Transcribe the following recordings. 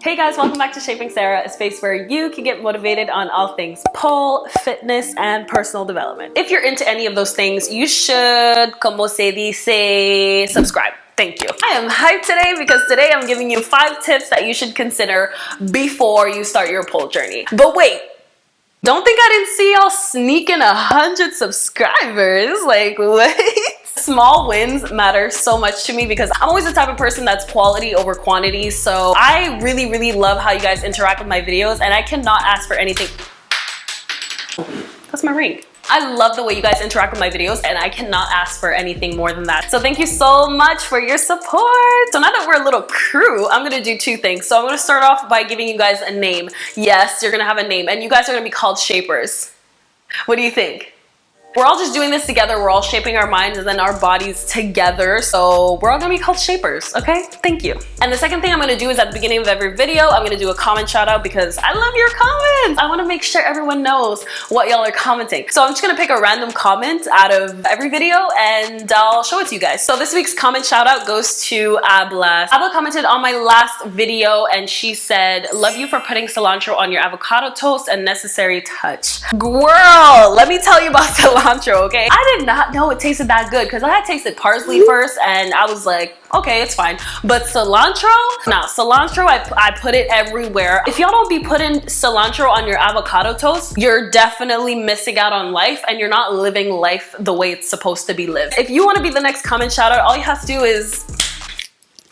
Hey guys, welcome back to Shaping Sarah, a space where you can get motivated on all things pole, fitness, and personal development. If you're into any of those things, you should, como se dice, subscribe. Thank you. I am hyped today because today I'm giving you 5 tips that you should consider before you start your pole journey. But wait, don't think I didn't see y'all sneaking 100 subscribers. Like, wait. Small wins matter so much to me because I'm always the type of person that's quality over quantity. So I really love how you guys interact with my videos, and I cannot ask for anything. That's my ring. I love the way you guys interact with my videos, and I cannot ask for anything more than that. So thank you so much for your support. So now that we're a little crew, I'm gonna do 2 things. So I'm gonna start off by giving you guys a name. Yes, you're gonna have a name, and you guys are gonna be called Shapers. What do you think? We're all just doing this together. We're all shaping our minds and then our bodies together. So we're all gonna be called Shapers, okay? Thank you. And the second thing I'm gonna do is at the beginning of every video, I'm gonna do a comment shout out because I love your comments. I wanna make sure everyone knows what y'all are commenting. So I'm just gonna pick a random comment out of every video and I'll show it to you guys. So this week's comment shout out goes to Abla. Abla commented on my last video and she said, love you for putting cilantro on your avocado toast and necessary touch. Girl, let me tell you about cilantro, okay? I did not know it tasted that good because I had tasted parsley first and I was like, okay, it's fine. But cilantro? Nah, cilantro, I put it everywhere. If y'all don't be putting cilantro on your avocado toast, you're definitely missing out on life and you're not living life the way it's supposed to be lived. If you want to be the next comment shout out, all you have to do is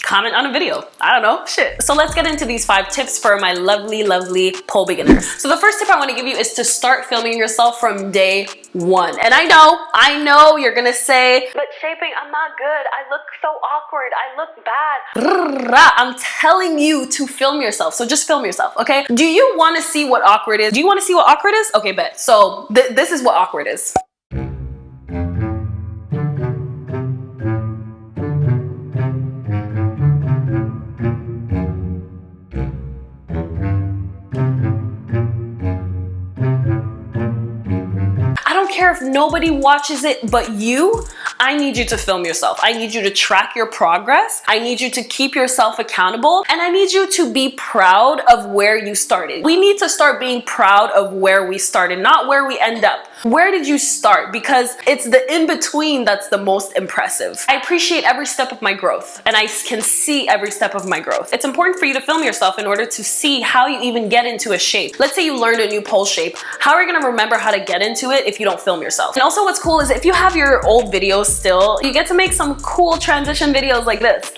comment on a video. I don't know, shit. So let's get into these 5 tips for my lovely pole beginners. So the first tip I want to give you is to start filming yourself from day 1. And I know you're gonna say, but shaping, I'm not good. I look so awkward. I look bad. I'm telling you to film yourself. So just film yourself, okay? Do you want to see what awkward is? Do you want to see what awkward is? Okay, bet. So this is what awkward is. Care if nobody watches it but you, I need you to film yourself. I need you to track your progress. I need you to keep yourself accountable, and I need you to be proud of where you started. We need to start being proud of where we started, not where we end up. Where did you start? Because it's the in-between that's the most impressive. I appreciate every step of my growth, and I can see every step of my growth. It's important for you to film yourself in order to see how you even get into a shape. Let's say you learned a new pole shape. How are you gonna remember how to get into it if you don't film yourself? And also what's cool is if you have your old videos still, you get to make some cool transition videos like this.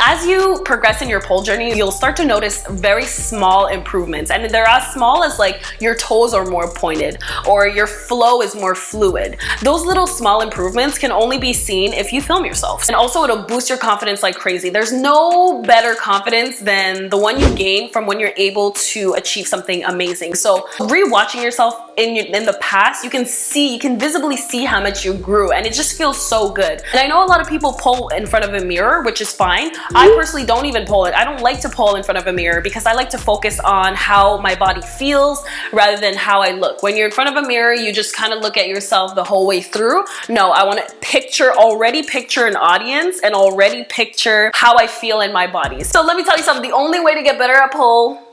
As you progress in your pole journey, you'll start to notice very small improvements. And they're as small as like your toes are more pointed or your flow is more fluid. Those little small improvements can only be seen if you film yourself. And also it'll boost your confidence like crazy. There's no better confidence than the one you gain from when you're able to achieve something amazing. So rewatching yourself in the past, you can visibly see how much you grew, and it just feels so good. And I know a lot of people pole in front of a mirror, which is fine. I personally don't even pole it. I don't like to pole in front of a mirror because I like to focus on how my body feels rather than how I look. When you're in front of a mirror, you just kind of look at yourself the whole way through. No, I want to already picture an audience and already picture how I feel in my body. So let me tell you something, the only way to get better at pole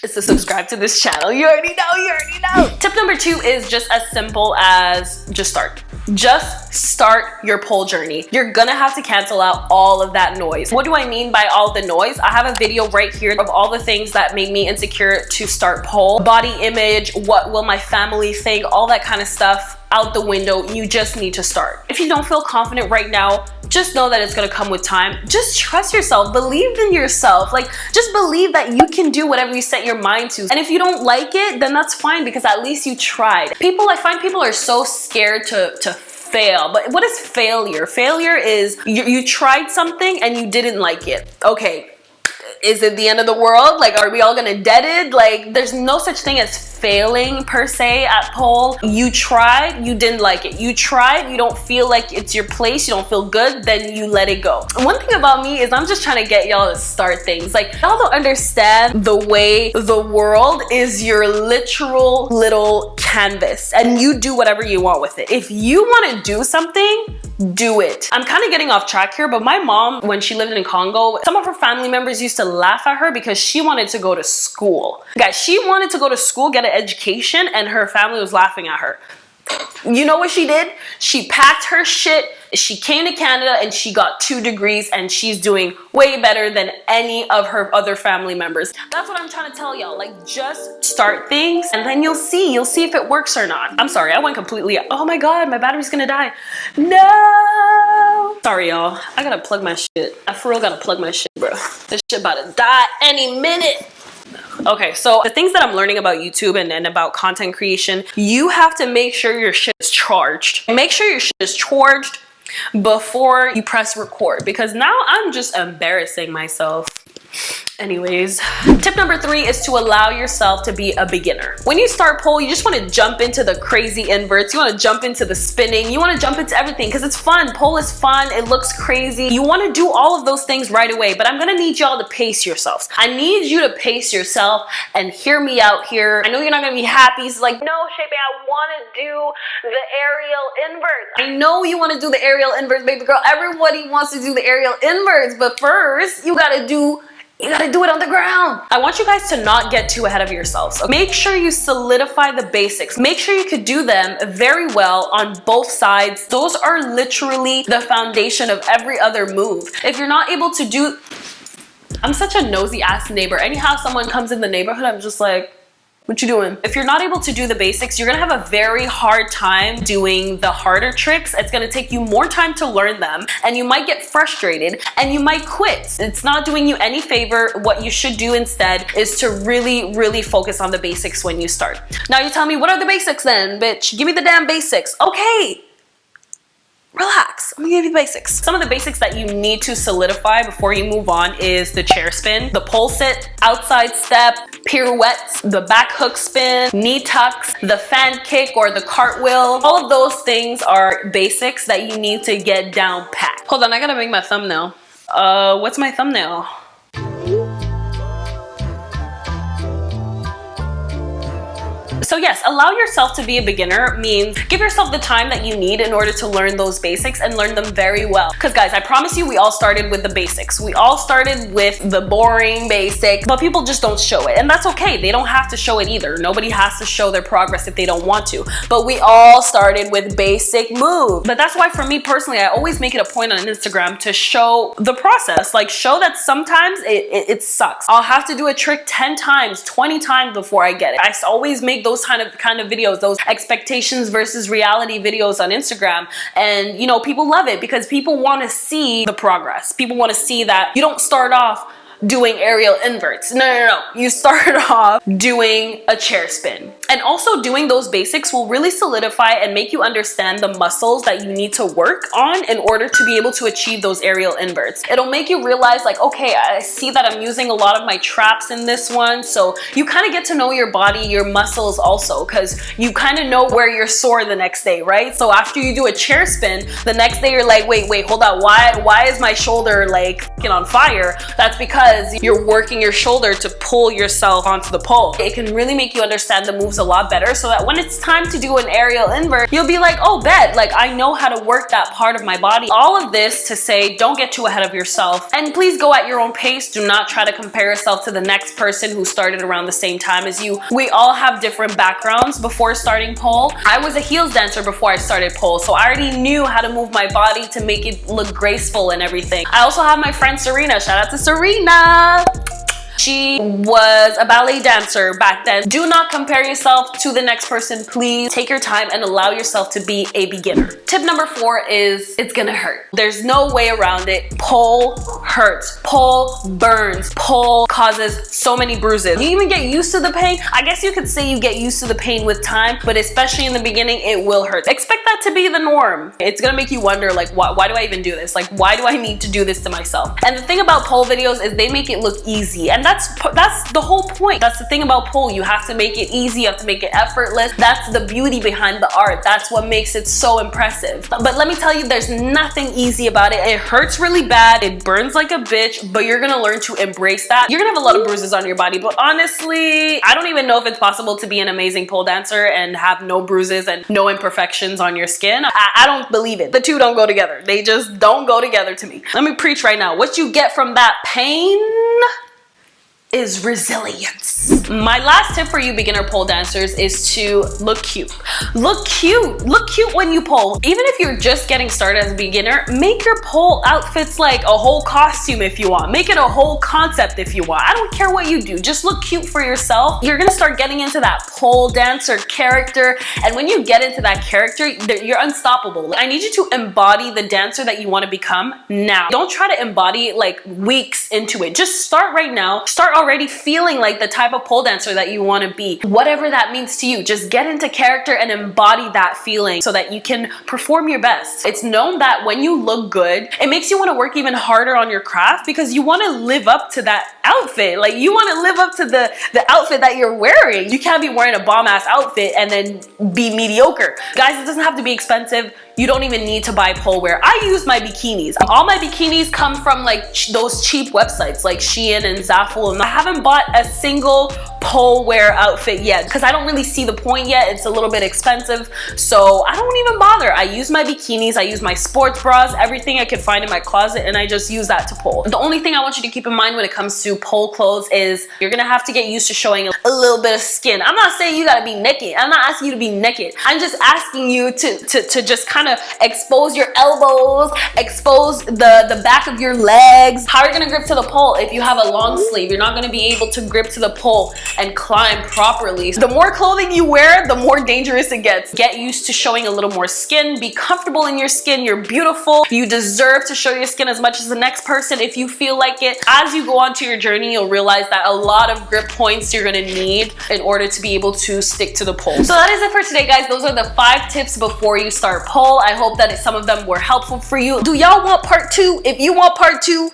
is to subscribe to this channel. You already know. Tip number 2 is just as simple as just start. Just start your pole journey. You're gonna have to cancel out all of that noise. What do I mean by all the noise? I have a video right here of all the things that made me insecure to start pole. Body image, what will my family think, all that kind of stuff out the window. You just need to start. If you don't feel confident right now, just know that it's gonna come with time. Just trust yourself, believe in yourself. Like, just believe that you can do whatever you set your mind to. And if you don't like it, then that's fine because at least you tried. I find people are so scared to fail. But what is failure? Failure is you tried something and you didn't like it. Okay, is it the end of the world? Like, are we all gonna dead it? Like, there's no such thing as failing per se at pole. You tried, you didn't like it. You tried, you don't feel like it's your place, you don't feel good, then you let it go. One thing about me is I'm just trying to get y'all to start things. Like, y'all don't understand the way the world is your literal little canvas and you do whatever you want with it. If you want to do something, do it. I'm kind of getting off track here, but my mom, when she lived in Congo, some of her family members used to laugh at her because she wanted to go to school. Guys, she wanted to go to school, get an education, and her family was laughing at her. You know what she did? She packed her shit, she came to Canada, and she got 2 degrees, and she's doing way better than any of her other family members. That's what I'm trying to tell y'all. Like, just start things, and then you'll see if it works or not. I'm sorry, I went completely, oh my God, my battery's gonna die. No! Sorry, y'all. I gotta plug my shit. I for real gotta plug my shit, bro. This shit about to die any minute. Okay, so the things that I'm learning about YouTube and about content creation, you have to make sure your shit is charged. Make sure your shit is charged before you press record, because now I'm just embarrassing myself. Anyways, tip number 3 is to allow yourself to be a beginner. When you start pole, you just want to jump into the crazy inverts. You want to jump into the spinning. You want to jump into everything because it's fun. Pole is fun. It looks crazy. You want to do all of those things right away, but I'm going to need y'all to pace yourselves. I need you to pace yourself and hear me out here. I know you're not going to be happy. It's like, no, Shape, I want to do the aerial inverts. I know you want to do the aerial inverts, baby girl. Everybody wants to do the aerial inverts, but first you got to do it on the ground. I want you guys to not get too ahead of yourselves. Make sure you solidify the basics. Make sure you could do them very well on both sides. Those are literally the foundation of every other move. If you're not able to do, I'm such a nosy ass neighbor. Anyhow someone comes in the neighborhood, I'm just like, what you doing? If you're not able to do the basics, you're gonna have a very hard time doing the harder tricks. It's gonna take you more time to learn them, and you might get frustrated and you might quit. It's not doing you any favor. What you should do instead is to really, really focus on the basics when you start. Now you tell me, what are the basics then, bitch? Give me the damn basics. Okay. Relax, I'm gonna give you the basics. Some of the basics that you need to solidify before you move on is the chair spin, the pole sit, outside step, pirouettes, the back hook spin, knee tucks, the fan kick or the cartwheel. All of those things are basics that you need to get down pat. Hold on, I gotta make my thumbnail. What's my thumbnail? So yes, allow yourself to be a beginner means give yourself the time that you need in order to learn those basics and learn them very well. Because guys, I promise you, we all started with the basics. We all started with the boring basics, but people just don't show it. And that's okay. They don't have to show it either. Nobody has to show their progress if they don't want to. But we all started with basic moves. But that's why for me personally, I always make it a point on Instagram to show the process. Like, show that sometimes it sucks. I'll have to do a trick 10 times, 20 times before I get it. I always make those kind of videos, those expectations versus reality videos on Instagram, and you know, people love it because people want to see the progress. People want to see that you don't start off doing aerial inverts. No. You start off doing a chair spin. And also doing those basics will really solidify and make you understand the muscles that you need to work on in order to be able to achieve those aerial inverts. It'll make you realize like, okay, I see that I'm using a lot of my traps in this one. So you kind of get to know your body, your muscles also, because you kind of know where you're sore the next day, right? So after you do a chair spin, the next day you're like, wait, hold on. Why is my shoulder like on fire? That's because you're working your shoulder to pull yourself onto the pole. It can really make you understand the moves a lot better so that when it's time to do an aerial invert, you'll be like, oh, bet, like I know how to work that part of my body. All of this to say, don't get too ahead of yourself, and please go at your own pace. Do not try to compare yourself to the next person who started around the same time as you. We all have different backgrounds before starting pole. I was a heels dancer before I started pole, so I already knew how to move my body to make it look graceful and everything. I also have my friend Serena. Shout out to Serena. She was a ballet dancer back then. Do not compare yourself to the next person. Please take your time and allow yourself to be a beginner. Tip number 4 is it's gonna hurt. There's no way around it. Pole hurts. Pole burns. Pole causes so many bruises. You even get used to the pain. I guess you could say you get used to the pain with time, but especially in the beginning, it will hurt. Expect that to be the norm. It's gonna make you wonder, like, why do I even do this? Like, why do I need to do this to myself? And the thing about pole videos is they make it look easy. And that's the whole point. That's the thing about pole. You have to make it easy, you have to make it effortless. That's the beauty behind the art. That's what makes it so impressive. But let me tell you, there's nothing easy about it. It hurts really bad, it burns like a bitch, but you're gonna learn to embrace that. You're gonna have a lot of bruises on your body, but honestly, I don't even know if it's possible to be an amazing pole dancer and have no bruises and no imperfections on your skin. I don't believe it. The two don't go together. They just don't go together to me. Let me preach right now. What you get from that pain is resilience. My last tip for you beginner pole dancers is to look cute. Look cute. Look cute when you pole. Even if you're just getting started as a beginner, make your pole outfits like a whole costume if you want. Make it a whole concept if you want. I don't care what you do. Just look cute for yourself. You're gonna start getting into that pole dancer character, and when you get into that character, you're unstoppable. I need you to embody the dancer that you want to become now. Don't try to embody it like weeks into it. Just start right now. Start already feeling like the type of pole dancer that you want to be. Whatever that means to you, just get into character and embody that feeling so that you can perform your best. It's known that when you look good, it makes you want to work even harder on your craft because you want to live up to that outfit. Like, you want to live up to the outfit that you're wearing. You can't be wearing a bomb-ass outfit and then be mediocre. Guys, it doesn't have to be expensive. You don't even need to buy pole wear. I use my bikinis. All my bikinis come from like those cheap websites like Shein and Zaful, and I haven't bought a single pole wear outfit yet because I don't really see the point yet. It's a little bit expensive, so I don't even bother. I use my bikinis, I use my sports bras, everything I can find in my closet, and I just use that to pole. The only thing I want you to keep in mind when it comes to pole clothes is you're gonna have to get used to showing a little bit of skin. I'm not saying you gotta be naked. I'm not asking you to be naked. I'm just asking you to just kind of expose your elbows, expose the back of your legs. How are you gonna grip to the pole if you have a long sleeve? You're not gonna be able to grip to the pole and climb properly. The more clothing you wear, the more dangerous it gets. Get used to showing a little more skin. Be comfortable in your skin. You're beautiful. You deserve to show your skin as much as the next person if you feel like it. As you go on to your journey, you'll realize that a lot of grip points you're gonna need in order to be able to stick to the pole. So that is it for today, guys. Those are the 5 tips before you start pole. I hope that some of them were helpful for you. Do y'all want part 2? If you want part 2,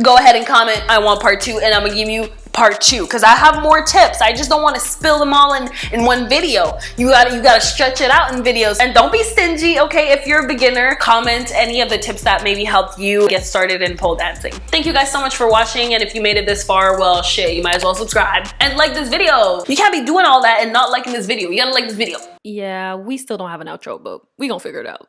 go ahead and comment, I want part 2, and I'm gonna give you part 2 because I have more tips. I just don't want to spill them all in one video. You gotta stretch it out in videos. And don't be stingy, okay? If you're a beginner, comment any of the tips that maybe helped you get started in pole dancing. Thank you guys so much for watching, and if you made it this far, well, shit, you might as well subscribe and like this video. You can't be doing all that and not liking this video. You gotta like this video. Yeah, we still don't have an outro, but we gonna figure it out.